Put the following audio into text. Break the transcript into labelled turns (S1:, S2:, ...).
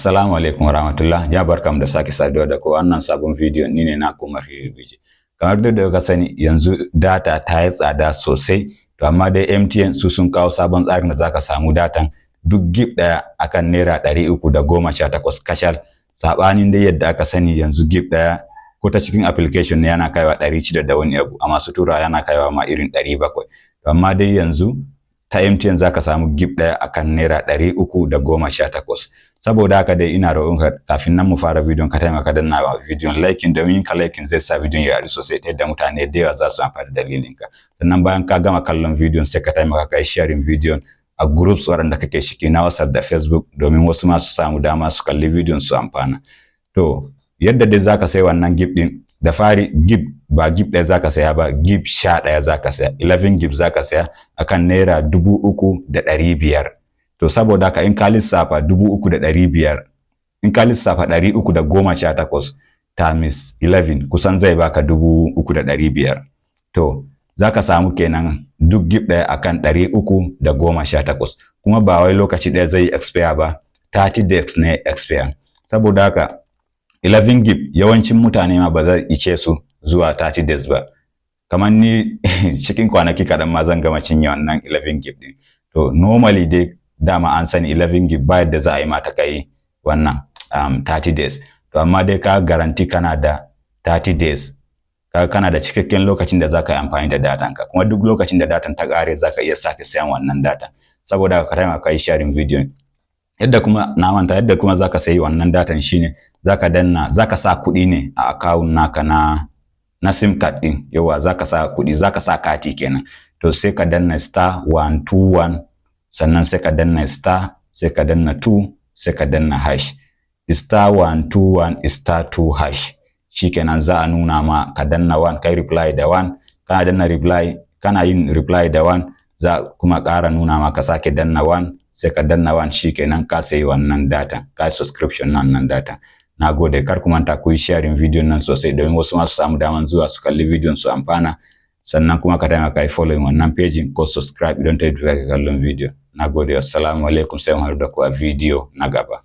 S1: Assalamu alaikum warahmatullah. Ya barkamu da sake saduwa da ku wannan sabon bidiyon. Ni ne naku Umar Bije. Kamar da ka sani yanzu data ta yi tsada sosai, to amma dai MTN su sun kawo sabon tsarin da zaka samu datan duk gig daya akan naira 318 kashal. Sabanin dai yadda aka sani yanzu gig daya ko ta cikin application ne yana kaiwa 600 da wani abu, amma su tura yana kaiwa ma irin 700. To amma dai yanzu ta MTN zaka samu gig daya akan naira 318. Saboda haka dai ina roƙonka kafin nan mu fara bidiyon ka taimaka danna wa bidiyon liking, domin ka liking zai sa bidiyon ya yaɗu sosai ta yadda mutane da yawa za su amfana da dalilinka. Sannan bayan ka gama kallon bidiyon sai ka taimaka kai sharing bidiyon a groups waɗanda kake shiki na WhatsApp da Facebook, domin wasu ma su samu dama su kalli bidiyon su amfana. To yadda dai zaka sai wannan gig din, da fari gig ba gig ɗaya zaka saya ba, gig 11 zaka saya, 11 gig zaka saya akan naira 3,500. To saboda haka in ka lissafa 3,500, in ka lissafa 318 times 11 kusan zai baka 3,500. To zaka samu kenan duk gig ɗaya akan 318, kuma ba wai lokaci ɗaya zai expire ba, 30 days ne expire. Saboda haka 11 gig yawancin mutane ma ba zai ice su zuwa 30 days ba. Kamar ni cikin kwanaki kaɗan ma zan gama cinye wannan 11 gig din. To normally dai dama an sani 11 gig ba yadda za a yi mata kai wannan 30 days. To amma dai ka garanti kana da 30 days, kana da cikakken lokacin da zaka yi amfani da datan ka, kuma duk lokacin da datan ta kare zaka iya sake sayan wannan data. Saboda ka taimaka kai sharing video. Yadda kuma na manta, yadda kuma zaka sayi wannan datan shine zaka sa kuɗi ne a account naka na SIM card din. Yawa zaka sa kuɗi, zaka sa kati kenan. To sai ka danna star 121, sannan sai ka danna star, sai ka danna 2, sai ka danna hash. Star 121 star 2 hash. Shikenan za a nuna ma ka danna 1, kai reply da 1, kana danna reply, kana yin reply da 1, za kuma ƙara nuna ma ka sake danna 1, sai ka danna 1. Shikenan ka sayi wannan data, ka subscription na wannan data. Nagode, kar ku manta ku yi sharing video nan sosai domin wasu ma su samu daman zuwa su kalli bidiyon su amfana. Sannan kuma ka taimaka kai following wannan page ko subscribe idan ta yi kallon video. Nagode, assalamu alaikum, sai mu haɗu da ku a video na gaba.